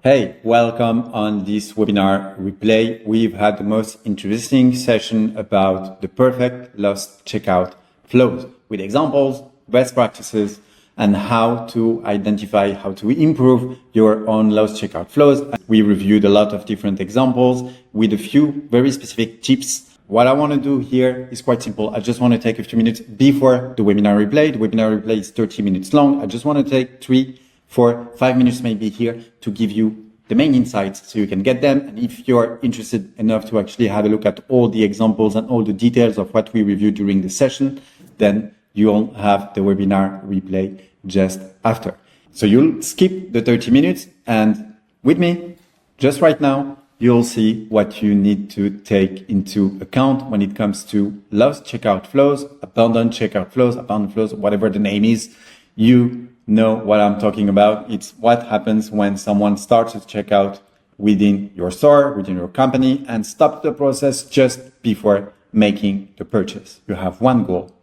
Hey, welcome on this webinar replay. We've had the most interesting session about the perfect lost checkout flows with examples, best practices, and how to identify, how to improve your own lost checkout flows. We reviewed a lot of different examples with a few very specific tips. What I want to do here is quite simple. I just want to take a few minutes before the webinar replay. The webinar replay is 30 minutes long. I just want to take 3, 4, 5 minutes maybe here to give you the main insights so you can get them. And if you're interested enough to actually have a look at all the examples and all the details of what we reviewed during the session, then you'll have the webinar replay just after. So you'll skip the 30 minutes and with me, just right now, you'll see what you need to take into account when it comes to lost checkout flows, abandoned flows, whatever the name is. You know what I'm talking about. It's what happens when someone starts a checkout within your store, within your company, and stops the process just before making the purchase. You have one goal: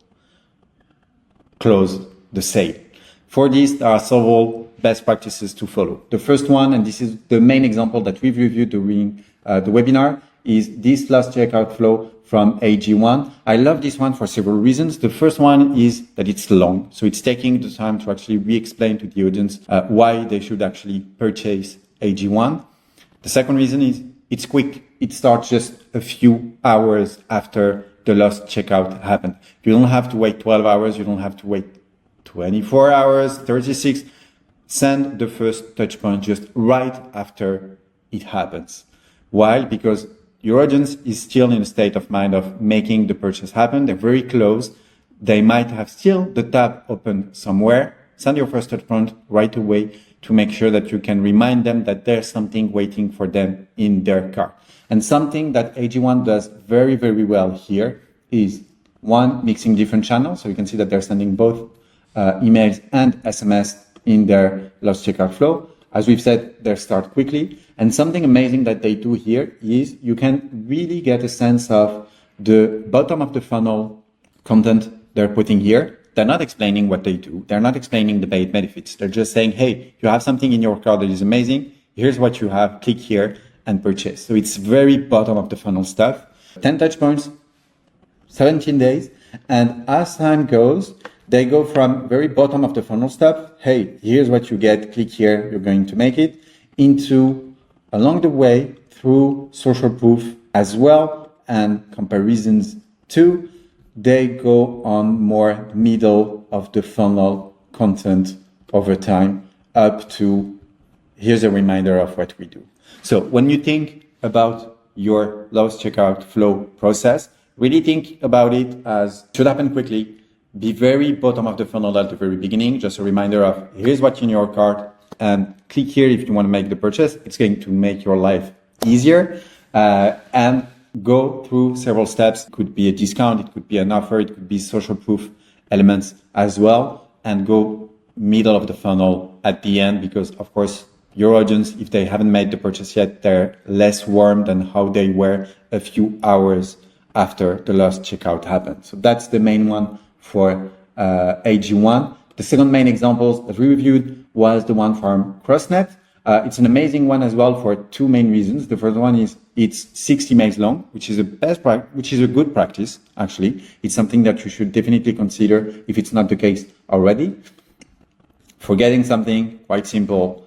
close the sale. For this, there are several best practices to follow. The first one, and this is the main example that we've reviewed during the webinar, is this lost checkout flow from AG1. I love this one for several reasons. The first one is that it's long. So it's taking the time to actually re-explain to the audience why they should actually purchase AG1. The second reason is it's quick. It starts just a few hours after the lost checkout happened. You don't have to wait 12 hours. You don't have to wait 24 hours, 36. Send the first touch point just right after it happens. Why? Because your audience is still in a state of mind of making the purchase happen. They're very close. They might have still the tab open somewhere. Send your first touch point right away to make sure that you can remind them that there's something waiting for them in their cart. And something that AG1 does very, very well here is, one, mixing different channels. So you can see that they're sending both emails and SMS in their lost checkout flow. As we've said, they start quickly. And something amazing that they do here is you can really get a sense of the bottom of the funnel content they're putting here. They're not explaining what they do. They're not explaining the paid benefits. They're just saying, hey, you have something in your cart that is amazing. Here's what you have. Click here and purchase. So it's very bottom of the funnel stuff. 10 touch points, 17 days. And as time goes, they go from very bottom of the funnel stuff, hey, here's what you get, click here, you're going to make it, into along the way through social proof as well and comparisons too. They go on more middle of the funnel content over time up to here's a reminder of what we do. So when you think about your lost checkout flow process, really think about it as should happen quickly. Be very bottom of the funnel at the very beginning. Just a reminder of here's what's in your cart and click here if you want to make the purchase. It's going to make your life easier and go through several steps. It could be a discount. It could be an offer. It could be social proof elements as well, and go middle of the funnel at the end because, of course, your audience, if they haven't made the purchase yet, they're less warm than how they were a few hours after the lost checkout happened. So that's the main one for AG1. The second main example that we reviewed was the one from Crossnet. It's an amazing one as well for two main reasons. The first one is it's 60 emails long, which is a good practice, actually. It's something that you should definitely consider if it's not the case already. Forgetting something, quite simple.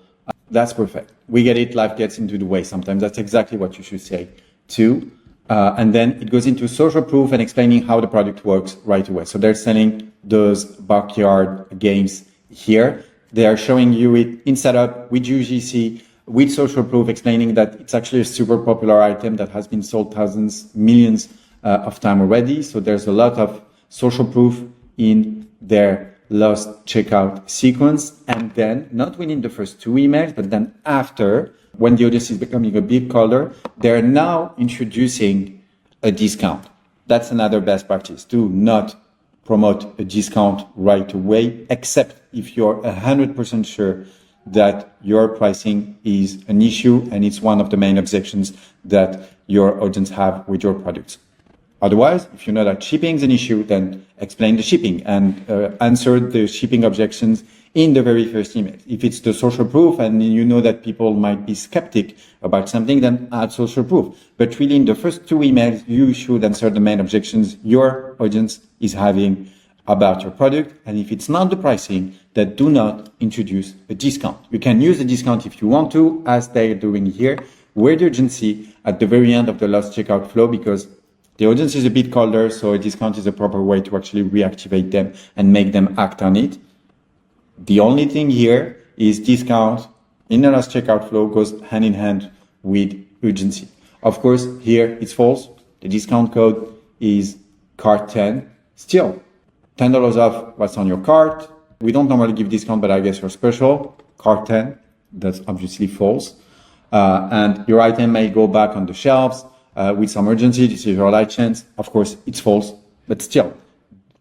That's perfect. We get it, life gets into the way sometimes. That's exactly what you should say too. And then it goes into social proof and explaining how the product works right away. So they're selling those backyard games here. They are showing you it in setup with UGC, with social proof, explaining that it's actually a super popular item that has been sold thousands, millions of times already. So there's a lot of social proof in their lost checkout sequence. And then not within the first 2 emails, but then after, when the audience is becoming a bit colder, they're now introducing a discount. That's another best practice. Do not promote a discount right away, except if you're 100% sure that your pricing is an issue and it's one of the main objections that your audience have with your products. Otherwise, if you know that shipping is an issue, then explain the shipping and answer the shipping objections in the very first email. If it's the social proof and you know that people might be skeptic about something, then add social proof. But really in the first 2 emails, you should answer the main objections your audience is having about your product. And if it's not the pricing, then do not introduce a discount. You can use a discount if you want to, as they're doing here, with urgency at the very end of the last checkout flow, because the audience is a bit colder, so a discount is a proper way to actually reactivate them and make them act on it. The only thing here is discount in the last checkout flow goes hand in hand with urgency. Of course, here it's false. The discount code is cart 10. Still, $10 off what's on your cart. We don't normally give discount, but I guess you're special. Cart 10, that's obviously false. And your item may go back on the shelves with some urgency. This is your light chance. Of course, it's false, but still,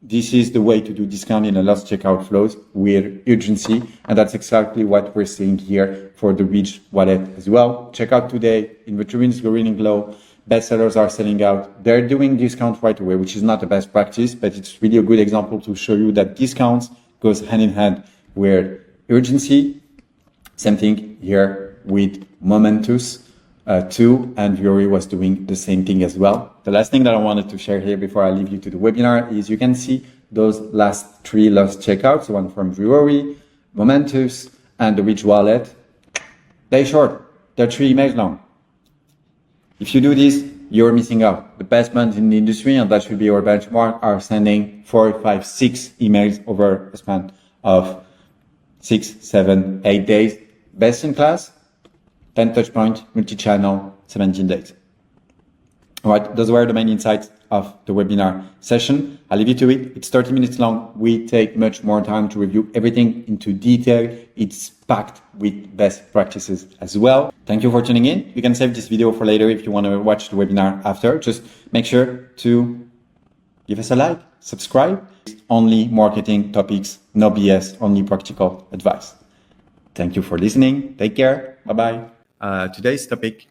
this is the way to do discount in the last checkout flows with urgency. And that's exactly what we're seeing here for the Reach wallet as well. Checkout today, inventory is going low. Bestsellers are selling out. They're doing discount right away, which is not the best practice, but it's really a good example to show you that discounts goes hand in hand with urgency. Same thing here with Momentous too, and Vuori was doing the same thing as well. The last thing that I wanted to share here before I leave you to the webinar is you can see those last 3 lost checkouts, one from Vuori, Momentous, and the Reach wallet. They're short. They're 3 emails long. If you do this, you're missing out. The best brands in the industry, and that should be your benchmark, are sending 4, 5, 6 emails over a span of 6, 7, 8 days. Best in class, 10 touch point, multi-channel, 17 days. All right, those were the main insights of the webinar session. I'll leave you to it. It's 30 minutes long. We take much more time to review everything into detail. It's packed with best practices as well. Thank you for tuning in. You can save this video for later if you want to watch the webinar after. Just make sure to give us a like, subscribe. Only marketing topics, no BS, only practical advice. Thank you for listening. Take care. Bye-bye. Today's topic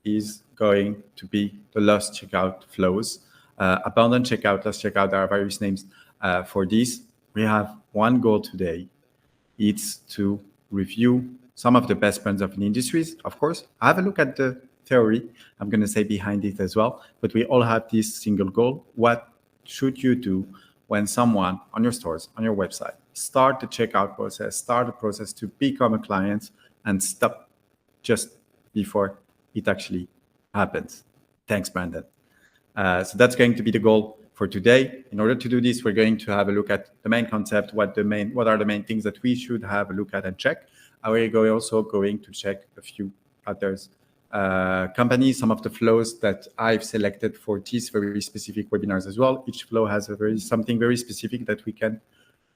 is going to be the lost checkout flows. Abandoned checkout, lost checkout, there are various names for this. We have one goal today. It's to review some of the best brands of the industries. Of course, have a look at the theory. I'm going to say behind it as well. But we all have this single goal. What should you do when someone on your stores, on your website, start the checkout process, start the process to become a client and stop just before it actually happens? Thanks, Brandon. So that's going to be the goal for today. In order to do this, we're going to have a look at the main concept, what are the main things that we should have a look at and check. We're also going to check a few others companies, some of the flows that I've selected for these very specific webinars as well. Each flow has something very specific that we can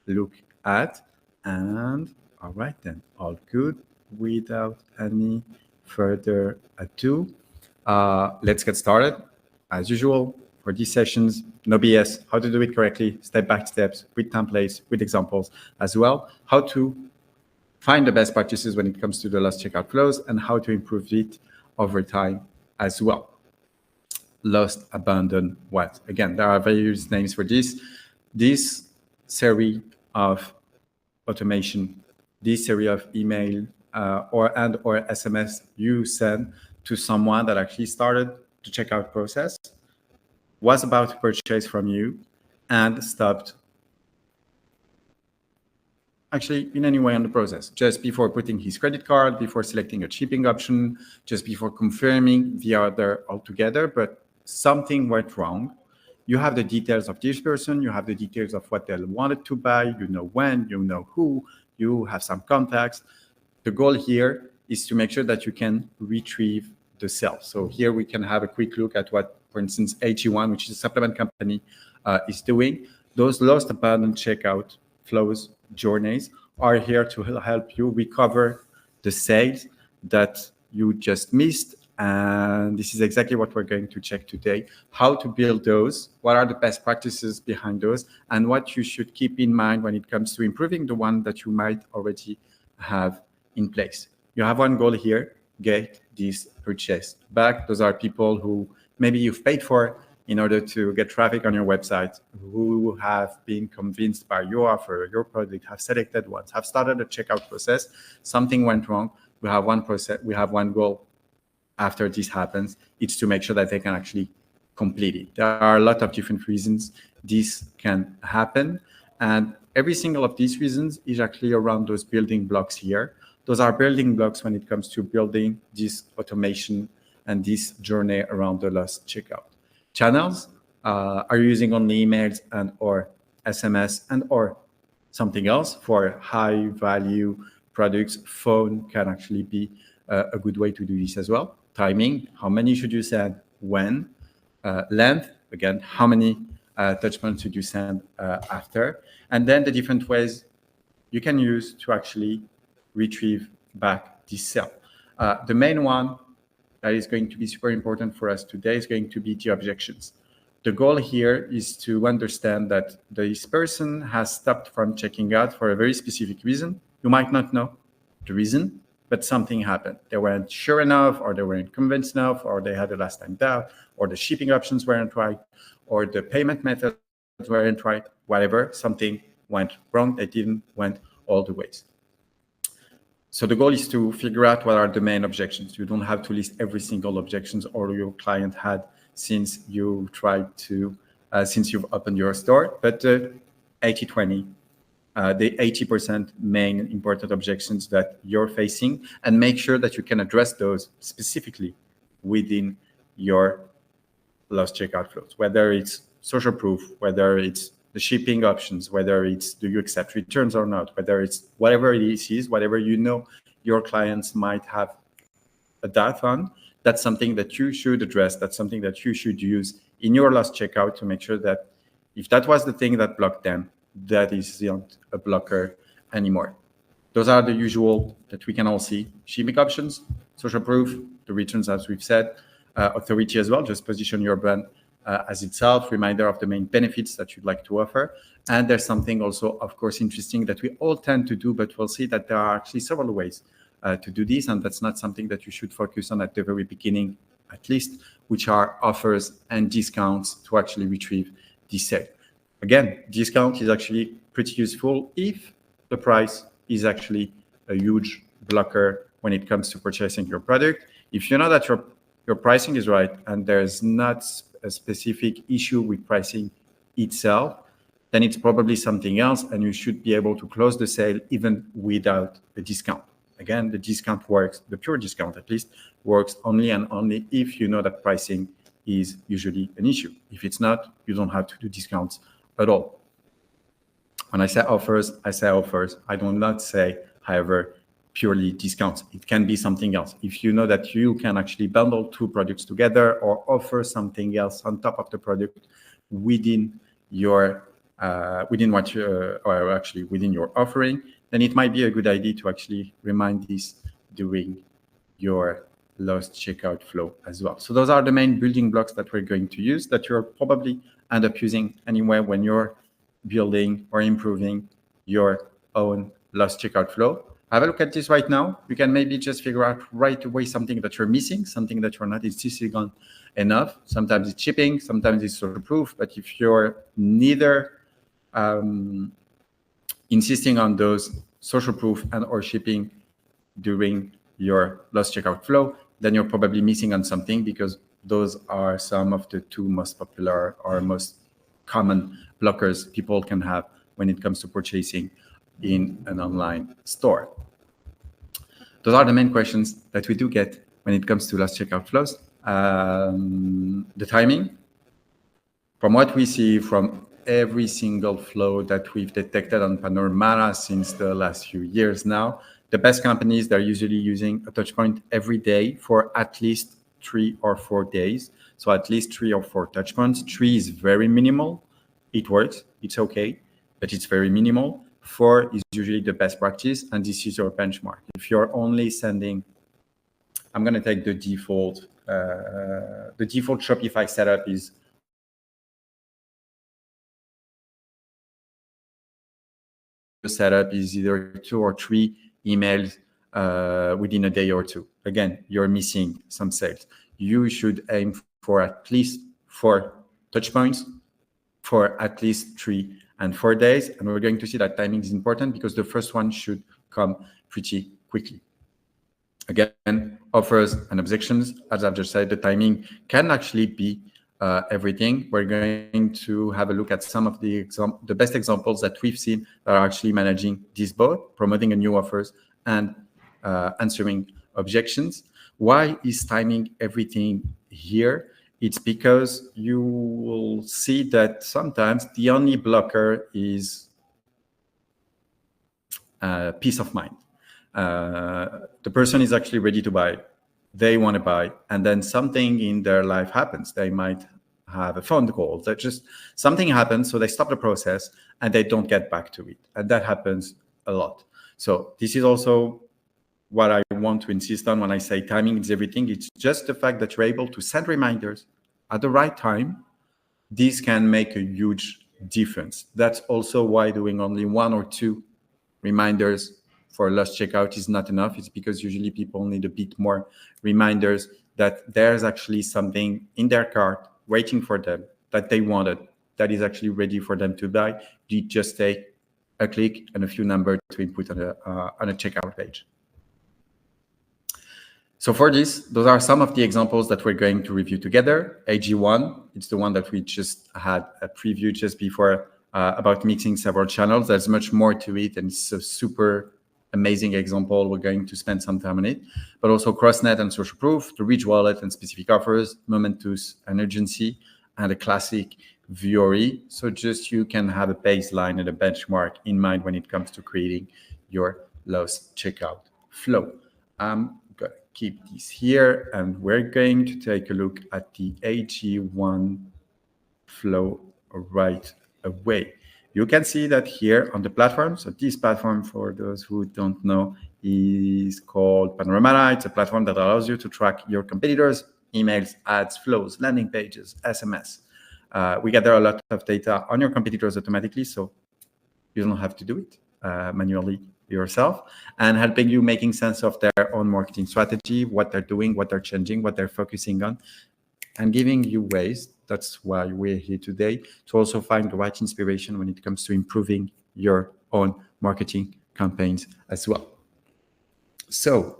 look at. And all right, then, all good. Without any further ado, let's get started. As usual, for these sessions, no BS, how to do it correctly, step-by-step, with templates, with examples as well, how to find the best practices when it comes to the lost checkout flows, and how to improve it over time as well. Lost, abandoned, what? Again, there are various names for this. This series of automation, this series of email or SMS you send to someone that actually started the checkout process, was about to purchase from you, and stopped actually in any way on the process, just before putting his credit card, before selecting a shipping option, just before confirming the order altogether, but something went wrong. You have the details of this person, you have the details of what they wanted to buy, you know when, you know who, you have some contacts. The goal here is to make sure that you can retrieve the sale. So here we can have a quick look at what, for instance, AG1, which is a supplement company, is doing. Those lost, abandoned checkout flows, journeys are here to help you recover the sales that you just missed. And this is exactly what we're going to check today, how to build those, what are the best practices behind those, and what you should keep in mind when it comes to improving the one that you might already have in place. You have one goal here, get this purchase back. Those are people who maybe you've paid for, in order to get traffic on your website, who have been convinced by your offer, your product, have selected ones, have started a checkout process, something went wrong. We have one process, we have one goal after this happens. It's to make sure that they can actually complete it. There are a lot of different reasons this can happen. And every single of these reasons is actually around those building blocks here. Those are building blocks when it comes to building this automation and this journey around the last checkout. Channels, are you using only emails and or SMS and or something else for high value products? Phone can actually be a good way to do this as well. Timing, how many should you send, when? Length, again, how many touch points should you send after? And then the different ways you can use to actually retrieve back this sale. The main one that is going to be super important for us today is going to be the objections. The goal here is to understand that this person has stopped from checking out for a very specific reason. You might not know the reason, but something happened. They weren't sure enough, or they weren't convinced enough, or they had a last time doubt, or the shipping options weren't right, or the payment methods weren't right, whatever, something went wrong. They didn't went all the ways. So the goal is to figure out what are the main objections. You don't have to list every single objections all your client had since you tried to, since you've opened your store, but 80-20, the 80% main important objections that you're facing, and make sure that you can address those specifically within your lost checkout flows, whether it's social proof, whether it's the shipping options, whether it's do you accept returns or not, whether it's whatever it is, whatever you know your clients might have a doubt on, that's something that you should address. That's something that you should use in your last checkout to make sure that if that was the thing that blocked them, that isn't a blocker anymore. Those are the usual that we can all see. Shipping options, social proof, the returns, as we've said, authority as well, just position your brand as itself, reminder of the main benefits that you'd like to offer. And there's something also, of course, interesting that we all tend to do, but we'll see that there are actually several ways to do this, and that's not something that you should focus on at the very beginning, at least, which are offers and discounts to actually retrieve this sale. Again, discount is actually pretty useful if the price is actually a huge blocker when it comes to purchasing your product. If you know that your pricing is right and there's not a specific issue with pricing itself, then it's probably something else, and you should be able to close the sale even without a discount. Again, the discount works, the pure discount at least, works only and only if you know that pricing is usually an issue. If it's not, you don't have to do discounts at all. When I say offers, I say offers. I do not say, however, purely discounts. It can be something else. If you know that you can actually bundle two products together or offer something else on top of the product within your within your offering, then it might be a good idea to actually remind this during your lost checkout flow as well. So those are the main building blocks that we're going to use, that you'll probably end up using anyway when you're building or improving your own lost checkout flow. Have a look at this right now. You can maybe just figure out right away something that you're missing, something that you're not insisting on enough. Sometimes it's shipping, sometimes it's social proof, but if you're neither insisting on those social proof and or shipping during your lost checkout flow, then you're probably missing on something, because those are some of the two most popular or most common blockers people can have when it comes to purchasing in an online store. Those are the main questions that we do get when it comes to lost checkout flows. The timing, from what we see from every single flow that we've detected on Panoramata since the last few years now, the best companies, they're usually using a touch point every day for at least 3 or 4 days. So at least 3 or 4 touch points. 3 is very minimal. It works, it's okay, but it's very minimal. 4 is usually the best practice, and this is your benchmark. If you're only sending, I'm going to take the default Shopify setup is either 2 or 3 emails within a day or 2. Again, you're missing some sales. You should aim for at least 4 touch points for at least 3 and 4 days. And we're going to see that timing is important because the first one should come pretty quickly. Again, offers and objections, as I've just said, the timing can actually be everything. We're going to have a look at some of the best examples that we've seen that are actually managing this both, promoting a new offers and answering objections. Why is timing everything here? It's because you will see that sometimes the only blocker is peace of mind. The person is actually ready to buy, they want to buy, and then something in their life happens. They might have a phone call, that just something happens, so they stop the process and they don't get back to it. And that happens a lot. So this is also what I want to insist on when I say timing is everything. It's just the fact that you're able to send reminders at the right time. This can make a huge difference. That's also why doing only 1 or 2 reminders for a lost checkout is not enough. It's because usually people need a bit more reminders that there's actually something in their cart waiting for them that they wanted, that is actually ready for them to buy. You just take a click and a few numbers to input on a checkout page. So for this, those are some of the examples that we're going to review together. AG1, it's the one that we just had a preview just before about mixing several channels. There's much more to it, and it's a super amazing example. We're going to spend some time on it, but also Crossnet and social proof, the rich wallet and specific offers, Momentous and urgency, and a classic Vuori. So just you can have a baseline and a benchmark in mind when it comes to creating your lost checkout flow. I'm going to keep this here, and we're going to take a look at the AG1 flow right away. You can see that here on the platform. So this platform, for those who don't know, is called Panoramata. It's a platform that allows you to track your competitors' emails, ads, flows, landing pages, SMS. We gather a lot of data on your competitors automatically, so you don't have to do it manually yourself, and helping you making sense of their own marketing strategy, what they're doing, what they're changing, what they're focusing on, and giving you ways. That's why we're here today, to also find the right inspiration when it comes to improving your own marketing campaigns as well. So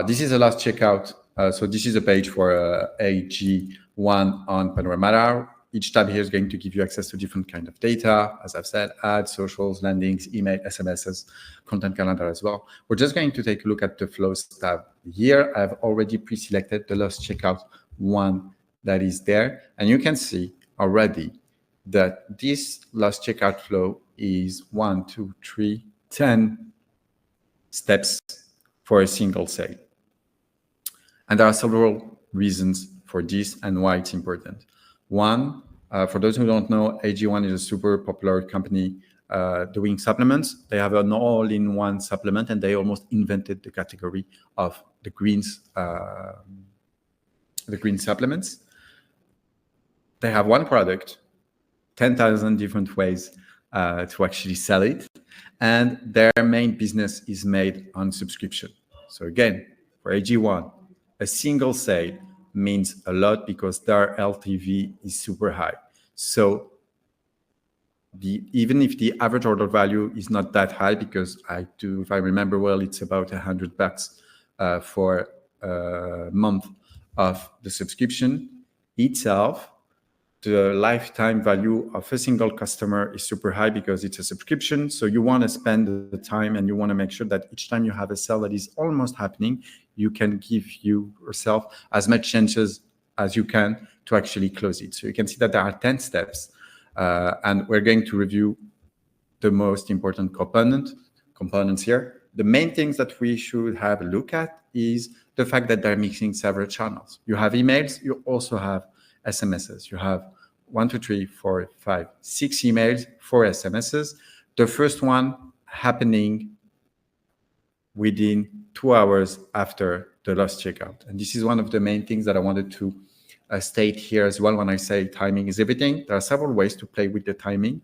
this is the last checkout. So this is a page for AG1 on Panoramata. Each tab here is going to give you access to different kind of data. As I've said, ads, socials, landings, email, SMSs, content calendar as well. We're just going to take a look at the flows tab here. I've already pre-selected the last checkout one that is there. And you can see already that this last checkout flow is 1, 2, 3, 10 steps for a single sale. And there are several reasons for this and why it's important. One, for those who don't know, AG1 is a super popular company doing supplements. They have an all-in-one supplement, and they almost invented the category of the green supplements. They have one product, 10,000 different ways to actually sell it, and their main business is made on subscription. So again, for AG1, a single sale means a lot because their LTV is super high. So even if the average order value is not that high, because if I remember well, it's about $100 for a month of the subscription itself. The lifetime value of a single customer is super high because it's a subscription. So you want to spend the time, and you want to make sure that each time you have a sale that is almost happening, you can give yourself as much chances as you can to actually close it. So you can see that there are 10 steps, and we're going to review the most important components here. The main things that we should have a look at is the fact that they're mixing several channels. You have emails, you also have SMSs. You have 1, 2, 3, 4, 5, 6 emails, 4 SMSs. The first one happening within 2 hours after the last checkout. And this is one of the main things that I wanted to state here as well when I say timing is everything. There are several ways to play with the timing.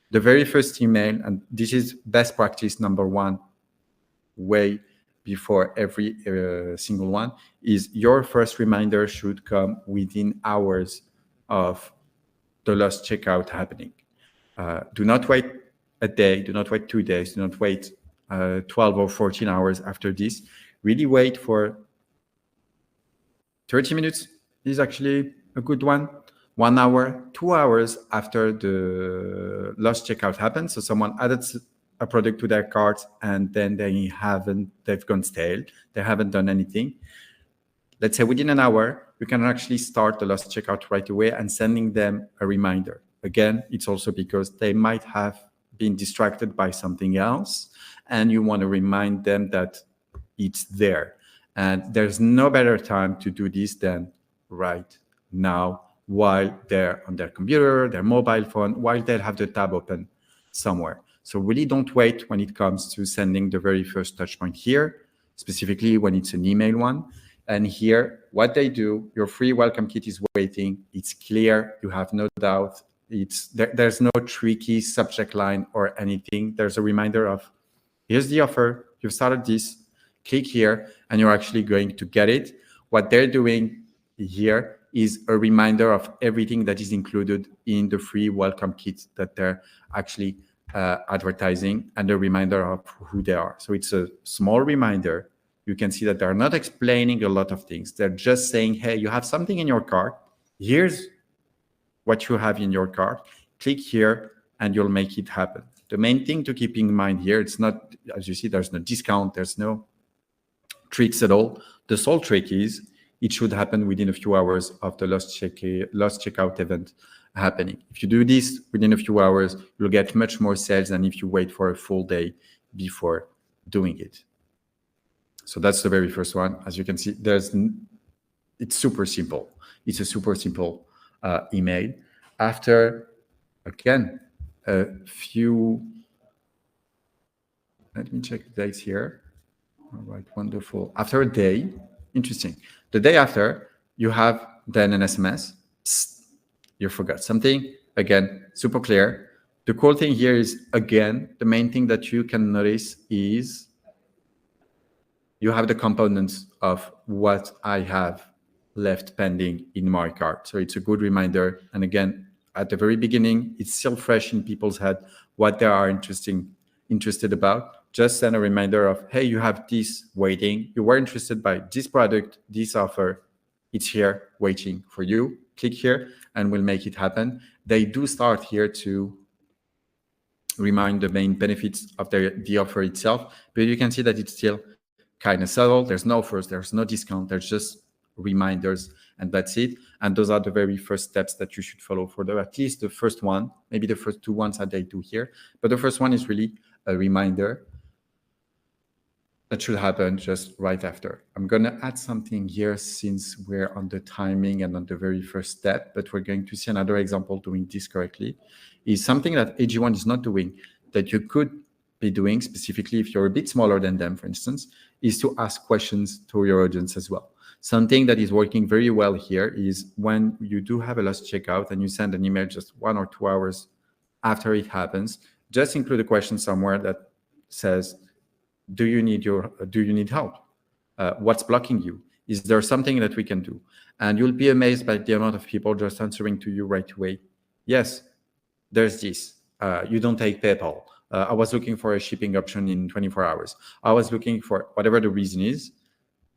The very first email, and this is best practice number 1, way before every single one, is your first reminder should come within hours of the lost checkout happening. Do not wait a day, do not wait 2 days, do not wait 12 or 14 hours after this. Really wait for 30 minutes is actually a good one. 1 hour, 2 hours after the lost checkout happens. So someone added a product to their cart and then they've gone stale. They haven't done anything. Let's say within an hour, you can actually start the lost checkout right away and sending them a reminder. Again, it's also because they might have been distracted by something else and you want to remind them that it's there. And there's no better time to do this than right now while they're on their computer, their mobile phone, while they'll have the tab open somewhere. So really don't wait when it comes to sending the very first touch point here, specifically when it's an email one. And here, what they do, your free welcome kit is waiting. It's clear, you have no doubt. There's no tricky subject line or anything. There's a reminder of, here's the offer, you've started this, click here, and you're actually going to get it. What they're doing here is a reminder of everything that is included in the free welcome kit that they're actually advertising, and a reminder of who they are. So it's a small reminder. You can see that they're not explaining a lot of things. They're just saying, hey, you have something in your cart. Here's what you have in your cart. Click here and you'll make it happen. The main thing to keep in mind here, it's not, as you see, there's no discount, there's no tricks at all. The sole trick is it should happen within a few hours of the lost checkout event happening. If you do this within a few hours, you'll get much more sales than if you wait for a full day before doing it. So that's the very first one. As you can see, it's super simple. It's a super simple email. After, again, a few, let me check the dates here. All right, wonderful. After a day, interesting. The day after, you have then an SMS. Psst, you forgot something. Again, super clear. The cool thing here is, again, the main thing that you can notice is you have the components of what I have left pending in my cart. So it's a good reminder. And again, at the very beginning, it's still fresh in people's head what they are interested about. Just send a reminder of, hey, you have this waiting. You were interested by this product, this offer. It's here waiting for you. Click here and we'll make it happen. They do start here to remind the main benefits of the offer itself, but you can see that it's still kind of subtle. There's no offers, there's no discount, there's just reminders, and that's it. And those are the very first steps that you should follow for at least the first one, maybe the first two ones that they do here. But the first one is really a reminder that should happen just right after. I'm going to add something here since we're on the timing and on the very first step, but we're going to see another example doing this correctly. Is something that AG1 is not doing that you could be doing, specifically if you're a bit smaller than them, for instance, is to ask questions to your audience as well. Something that is working very well here is when you do have a lost checkout and you send an email just 1 or 2 hours after it happens, just include a question somewhere that says, do you need help? What's blocking you? Is there something that we can do? And you'll be amazed by the amount of people just answering to you right away. Yes, there's this. You don't take PayPal. I was looking for a shipping option in 24 hours. I was looking for whatever the reason is.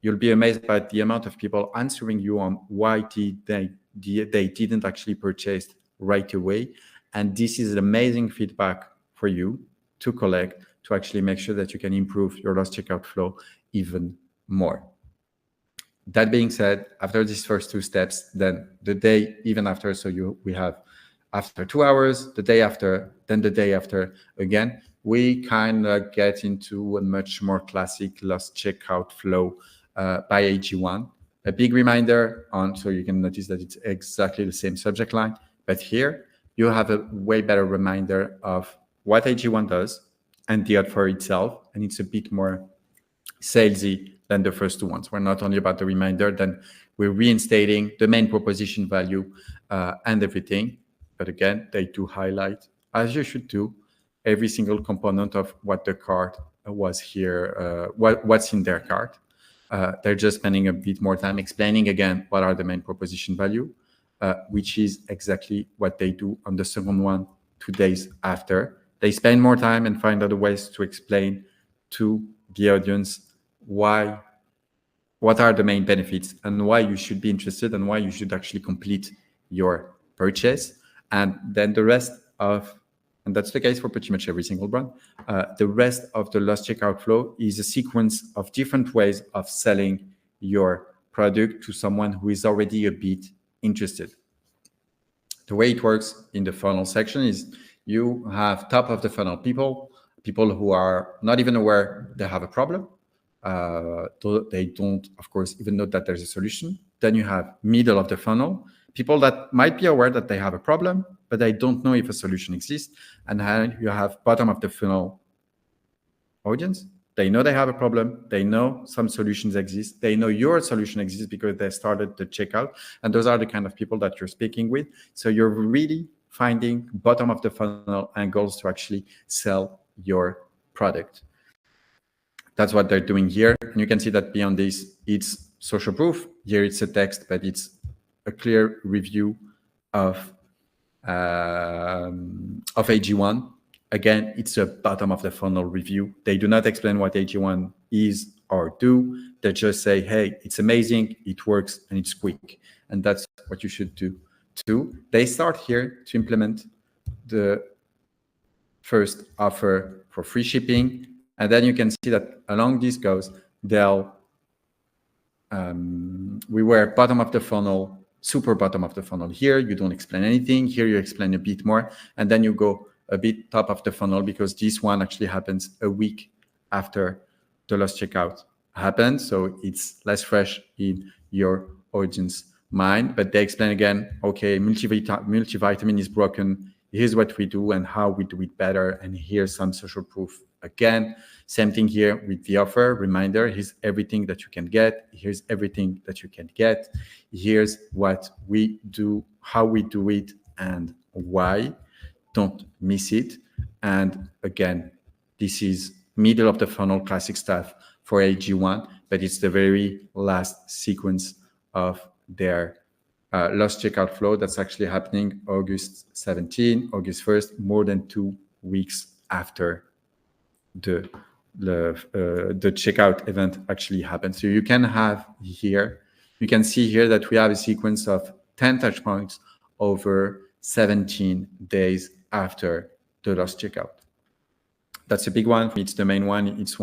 You'll be amazed by the amount of people answering you on why they didn't actually purchase right away. And this is amazing feedback for you to collect to actually make sure that you can improve your lost checkout flow even more. That being said, after these first two steps, then the day even after, so we have after 2 hours, the day after, then the day after again, we kind of get into a much more classic lost checkout flow by AG1. A big reminder on, so you can notice that it's exactly the same subject line, but here you have a way better reminder of what AG1 does and the offer itself, and it's a bit more salesy than the first two ones. We're not only about the reminder, then we're reinstating the main proposition value and everything. But again, they do highlight, as you should do, every single component of what the cart was here, what's in their cart. They're just spending a bit more time explaining again what are the main proposition value, which is exactly what they do on the second one 2 days after. They spend more time and find other ways to explain to the audience what are the main benefits and why you should be interested and why you should actually complete your purchase. And then the rest of, and that's the case for pretty much every single brand, the rest of the lost checkout flow is a sequence of different ways of selling your product to someone who is already a bit interested. The way it works in the funnel section is you have top of the funnel people who are not even aware they have a problem. They don't, of course, even know that there's a solution. Then you have middle of the funnel, people that might be aware that they have a problem, but they don't know if a solution exists. And then you have bottom of the funnel audience. They know they have a problem. They know some solutions exist. They know your solution exists because they started the checkout. And those are the kind of people that you're speaking with. So you're really finding bottom of the funnel angles to actually sell your product. That's what they're doing here. And you can see that beyond this, it's social proof. Here it's a text, but it's a clear review of AG1. Again, it's a bottom of the funnel review. They do not explain what AG1 is or do. They just say, hey, it's amazing, it works, and it's quick. And that's what you should do too. They start here to implement the first offer for free shipping. And then you can see that along this goes, we were bottom of the funnel, super bottom of the funnel. Here, you don't explain anything. Here, you explain a bit more. And then you go a bit top of the funnel because this one actually happens a week after the lost checkout happened. So it's less fresh in your audience mind. But they explain again, okay, multivitamin is broken. Here's what we do and how we do it better. And here's some social proof. Again, same thing here with the offer. Reminder, here's everything that you can get. Here's everything that you can get. Here's what we do, how we do it, and why. Don't miss it. And again, this is middle of the funnel classic stuff for AG1, but it's the very last sequence of their lost checkout flow that's actually happening August 17, August 1st, more than 2 weeks after the checkout event actually happened. So you can have here, you can see here that we have a sequence of 10 touch points over 17 days after the lost checkout. That's a big one. It's the main one. It's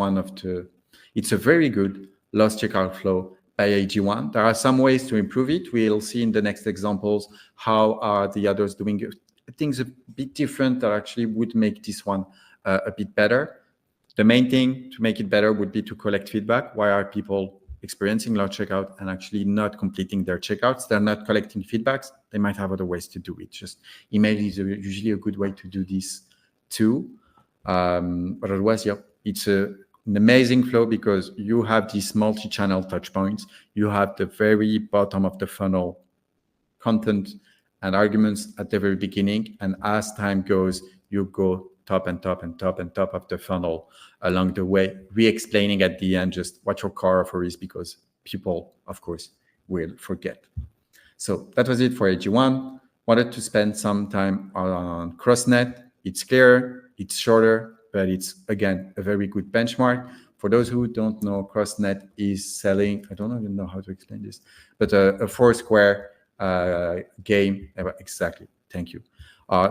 a very good lost checkout flow by AG1. There are some ways to improve it. We'll see in the next examples how are the others doing things a bit different that actually would make this one a bit better. The main thing to make it better would be to collect feedback. Why are people experiencing lost checkout and actually not completing their checkouts? They're not collecting feedbacks. They might have other ways to do it. Just email is usually a good way to do this too. But otherwise, yeah, it's an amazing flow because you have these multi-channel touch points. You have the very bottom of the funnel content and arguments at the very beginning. And as time goes, you go top and top and top and top of the funnel along the way, re-explaining at the end just what your core offer is because people, of course, will forget. So that was it for AG1. Wanted to spend some time on Crossnet. It's clear, it's shorter, but it's, again, a very good benchmark. For those who don't know, Crossnet is selling, I don't even know how to explain this, but a Foursquare game. Exactly, thank you.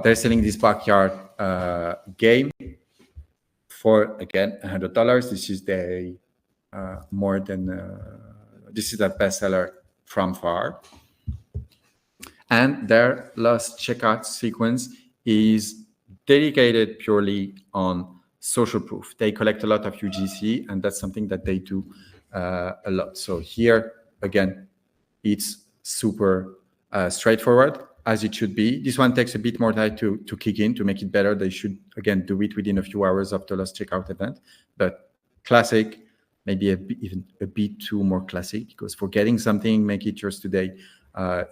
They're selling this backyard game for, again, $100. This is the this is a bestseller from far. And their last checkout sequence is dedicated purely on social proof. They collect a lot of UGC, and that's something that they do a lot. So here, again, it's super straightforward, as it should be. This one takes a bit more time to kick in, to make it better. They should, again, do it within a few hours of the last checkout event. But classic, maybe even a bit too more classic, because for getting something, make it yours today,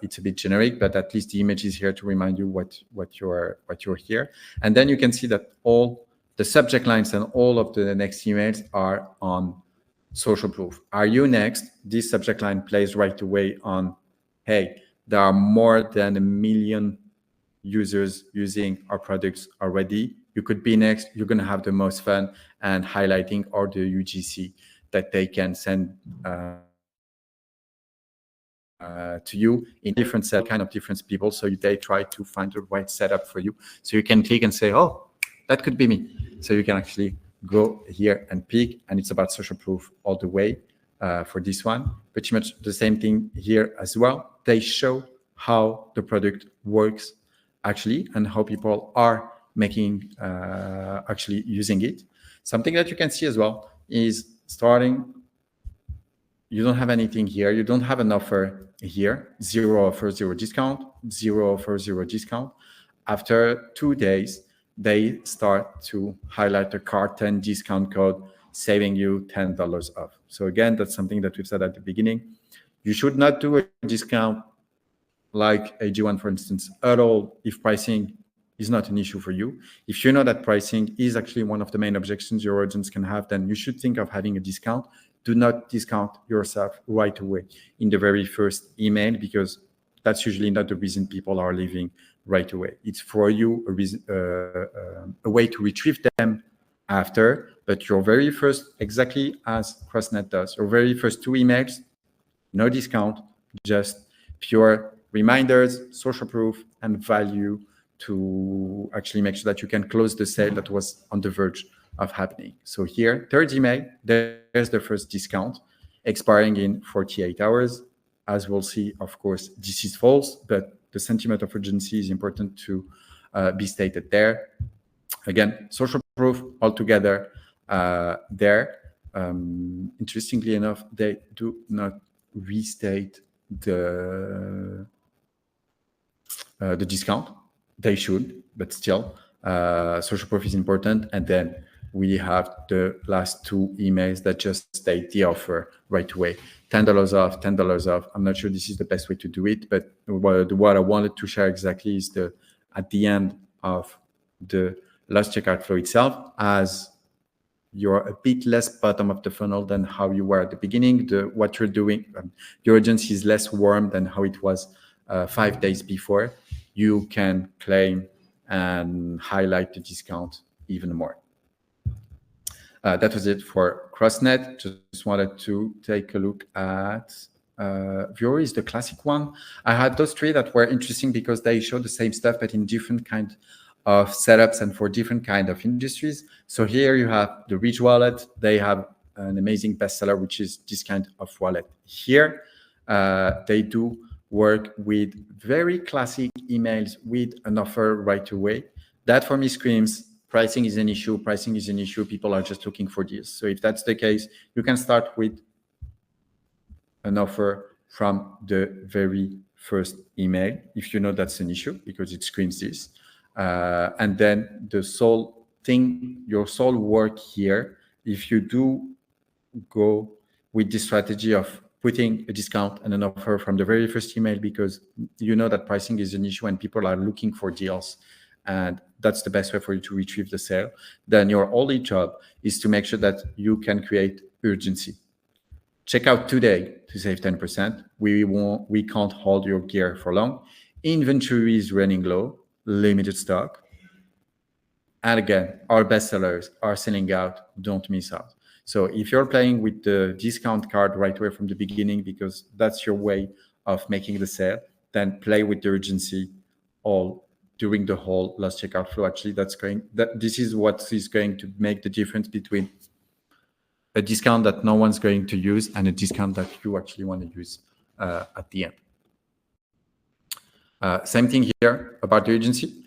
it's a bit generic, but at least the image is here to remind you what you're here. And then you can see that all the subject lines and all of the next emails are on social proof. Are you next? This subject line plays right away on, hey, there are more than 1 million users using our products already. You could be next. You're going to have the most fun and highlighting all the UGC that they can send to you in different kind of different people. So they try to find the right setup for you. So you can click and say, oh, that could be me. So you can actually go here and pick, and it's about social proof all the way for this one. Pretty much the same thing here as well. They show how the product works actually and how people are making actually using it. Something that you can see as well is starting. You don't have anything here. You don't have an offer here. 0 offer, 0 discount, 0 offer, 0 discount. After 2 days, they start to highlight the card 10 discount code, saving you $10 off. So again, that's something that we've said at the beginning. You should not do a discount like AG1, for instance, at all if pricing is not an issue for you. If you know that pricing is actually one of the main objections your audience can have, then you should think of having a discount. Do not discount yourself right away in the very first email, because that's usually not the reason people are leaving right away. It's for you a reason, a way to retrieve them after. But your very first, exactly as Crossnet does, your very first 2 emails, no discount, just pure reminders, social proof, and value to actually make sure that you can close the sale that was on the verge of happening. So here, third email, there's the first discount expiring in 48 hours. As we'll see, of course, this is false, but the sentiment of urgency is important to be stated there. Again, social proof altogether there. Interestingly enough, they do not restate the discount. They should, but still, social proof is important. And then we have the last 2 emails that just state the offer right away. $10 off, $10 off. I'm not sure this is the best way to do it, but what I wanted to share exactly is at the end of the last checkout flow itself, as you're a bit less bottom of the funnel than how you were at the beginning. What you're doing, your audience is less warm than how it was 5 days before. You can claim and highlight the discount even more. That was it for Crossnet. Just wanted to take a look at Vuori is the classic one. I had those 3 that were interesting because they show the same stuff, but in different kind of setups and for different kind of industries. So here you have the Rich Wallet. They have an amazing bestseller, which is this kind of wallet. Here, they do work with very classic emails with an offer right away. That for me screams pricing is an issue. Pricing is an issue. People are just looking for deals. So if that's the case, you can start with an offer from the very first email if you know that's an issue, because it screams this. And then the sole thing, your sole work here, if you do go with the strategy of putting a discount and an offer from the very first email, because you know that pricing is an issue and people are looking for deals, and that's the best way for you to retrieve the sale, then your only job is to make sure that you can create urgency. Check out today to save 10%. We can't hold your gear for long. Inventory is running low, limited stock. And again, our bestsellers are selling out. Don't miss out. So if you're playing with the discount card right away from the beginning, because that's your way of making the sale, then play with the urgency all during the whole last checkout flow. Actually, this is what is going to make the difference between a discount that no one's going to use and a discount that you actually want to use at the end. Same thing here about the urgency.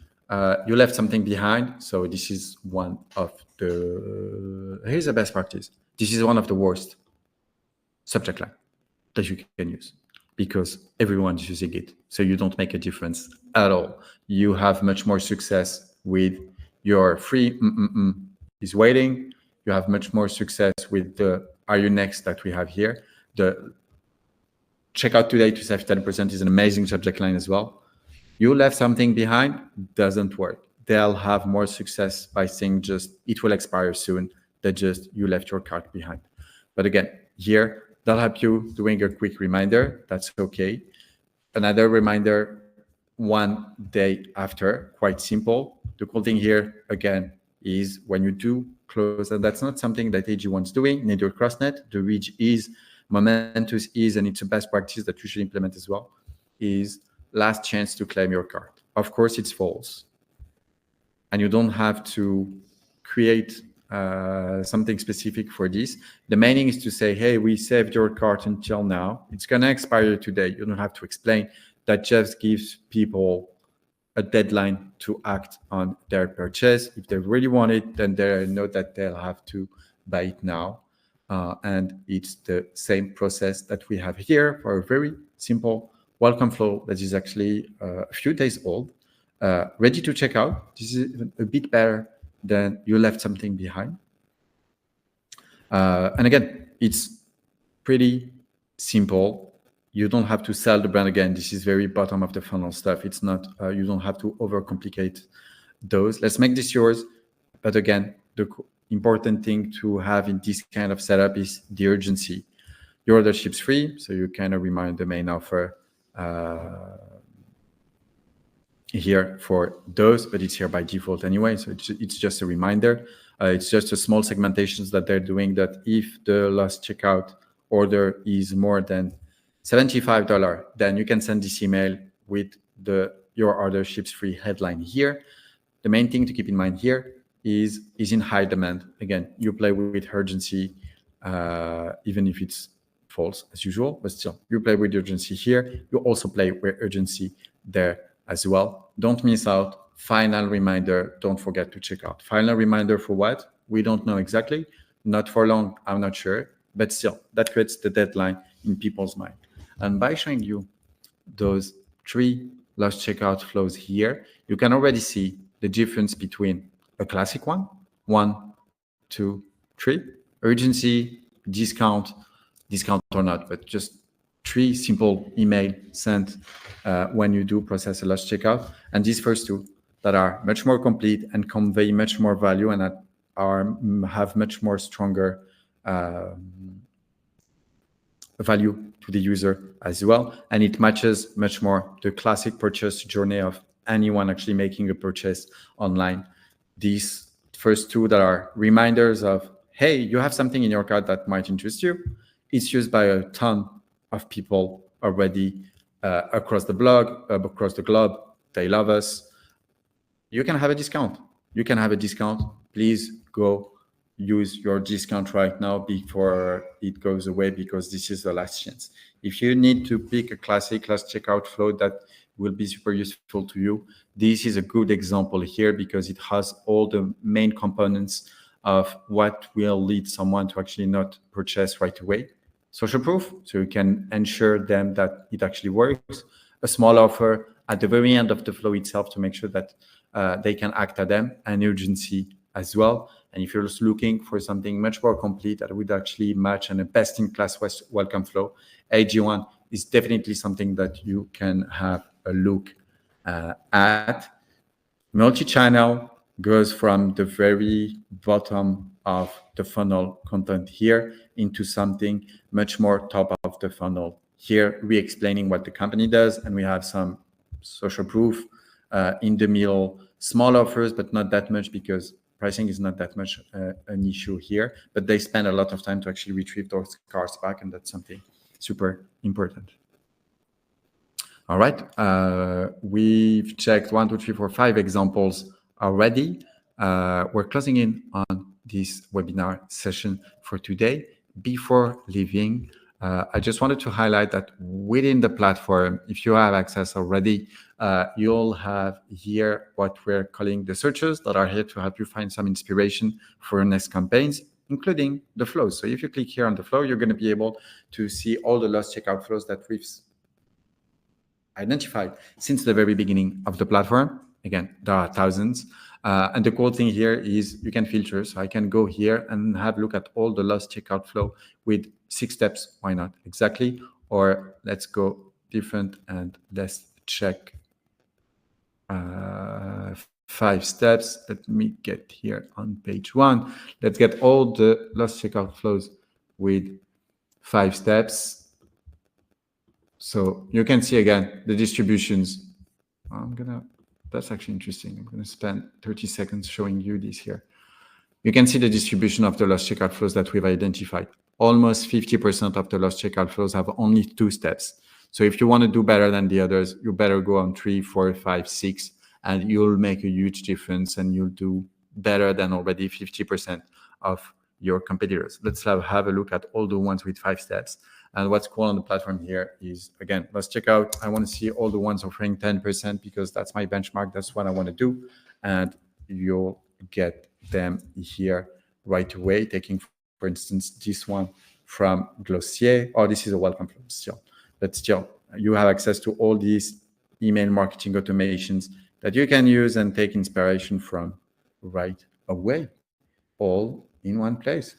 You left something behind. So this is one of here's the best practice. This is one of the worst subject line that you can use, because everyone's using it. So you don't make a difference at all. You have much more success with your free is waiting. You have much more success with the are you next that we have here. The checkout today to save 10% is an amazing subject line as well. You left something behind, doesn't work. They'll have more success by saying just it will expire soon than just you left your cart behind. But again, here, they'll help you doing a quick reminder. That's okay. another reminder 1 day after, quite simple. The cool thing here, again, is when you do close, and that's not something that AG1 is doing, neither Crossnet, the Ridge is, Momentous is, and it's a best practice that you should implement as well, is last chance to claim your card. Of course, it's false. And you don't have to create something specific for this. The main thing is to say, hey, we saved your card until now. It's going to expire today. You don't have to explain. That just gives people a deadline to act on their purchase. If they really want it, then they know that they'll have to buy it now. And it's the same process that we have here for a very simple welcome flow that is actually a few days old, ready to check out. This is even a bit better than you left something behind. And again, it's pretty simple. You don't have to sell the brand again. This is very bottom of the funnel stuff. It's not, you don't have to overcomplicate those. Let's make this yours. But again, the important thing to have in this kind of setup is the urgency. Your order ships free, so you kind of remind the main offer here for those, but it's here by default anyway. So it's just a reminder. It's just a small segmentations that they're doing that if the last checkout order is more than $75, then you can send this email with your order ships free headline here. The main thing to keep in mind here is in high demand. Again, you play with urgency, even if it's false as usual, but still you play with urgency here. You also play with urgency there as well. Don't miss out. Final reminder, don't forget to check out. Final reminder for what? We don't know exactly. Not for long, I'm not sure, but still that creates the deadline in people's mind. And by showing you those 3 last checkout flows here, you can already see the difference between a classic one, 1, 2, 3, urgency, discount or not, but just 3 simple email sent when you do process a last checkout. And these first 2 that are much more complete and convey much more value and that have much more stronger value to the user as well. And it matches much more the classic purchase journey of anyone actually making a purchase online. These first 2 that are reminders of, hey, you have something in your cart that might interest you. It's used by a ton of people already across the blog, across the globe. They love us. You can have a discount. Please go use your discount right now before it goes away, because this is the last chance. If you need to pick a classic last checkout flow that will be super useful to you, this is a good example here because it has all the main components of what will lead someone to actually not purchase right away. Social proof, so you can ensure them that it actually works. A small offer at the very end of the flow itself to make sure that they can act at them, and urgency as well. And if you're just looking for something much more complete that would actually match and a best-in-class welcome flow, AG1 is definitely something that you can have a look at. Multi-channel goes from the very bottom of the funnel content here into something much more top of the funnel. Here, re-explaining what the company does, and we have some social proof in the middle, small offers, but not that much because pricing is not that much an issue here, but they spend a lot of time to actually retrieve those cards back, and that's something super important. All right, we've checked 1, 2, 3, 4, 5 examples already. We're closing in on this webinar session for today. Before leaving, I just wanted to highlight that within the platform, if you have access already, you'll have here what we're calling the searches that are here to help you find some inspiration for your next campaigns, including the flows. So if you click here on the flow, you're going to be able to see all the last checkout flows that we've identified since the very beginning of the platform. Again, there are thousands. And the cool thing here is you can filter. So I can go here and have a look at all the last checkout flow with 6 steps. Why not? Exactly. Or let's go different and let's check 5 steps. Let me get here on page 1. Let's get all the last checkout flows with 5 steps. So you can see again the distributions. That's actually interesting. I'm gonna spend 30 seconds showing you this here. You can see the distribution of the lost checkout flows that we've identified. Almost 50% of the lost checkout flows have only 2 steps. So if you want to do better than the others, you better go on 3, 4, 5, 6, and you'll make a huge difference and you'll do better than already 50% of your competitors. Let's have a look at all the ones with 5 steps. And what's cool on the platform here is, again, let's check out. I want to see all the ones offering 10% because that's my benchmark. That's what I want to do. And you'll get them here right away. Taking, for instance, this one from Glossier. Oh, this is a welcome flow still. But still, you have access to all these email marketing automations that you can use and take inspiration from right away, all in one place.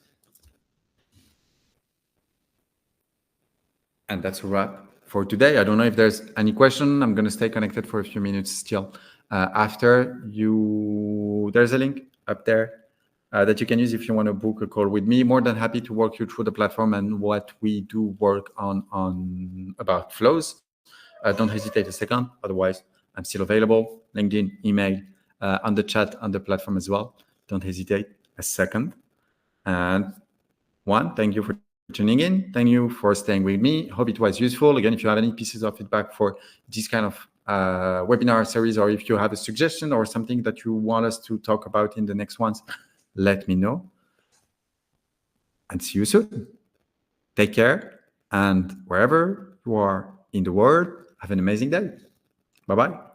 And that's a wrap for today. I don't know if there's any question. I'm going to stay connected for a few minutes still. After you, there's a link up there that you can use if you want to book a call with me. More than happy to walk you through the platform and what we do work on about flows. Don't hesitate a second. Otherwise, I'm still available. LinkedIn, email, on the chat, on the platform as well. Don't hesitate a second. And one, thank you for tuning in. Thank you for staying with me. Hope it was useful. Again, if you have any pieces of feedback for this kind of webinar series, or if you have a suggestion or something that you want us to talk about in the next ones, let me know. And see you soon. Take care. And wherever you are in the world, have an amazing day. Bye-bye.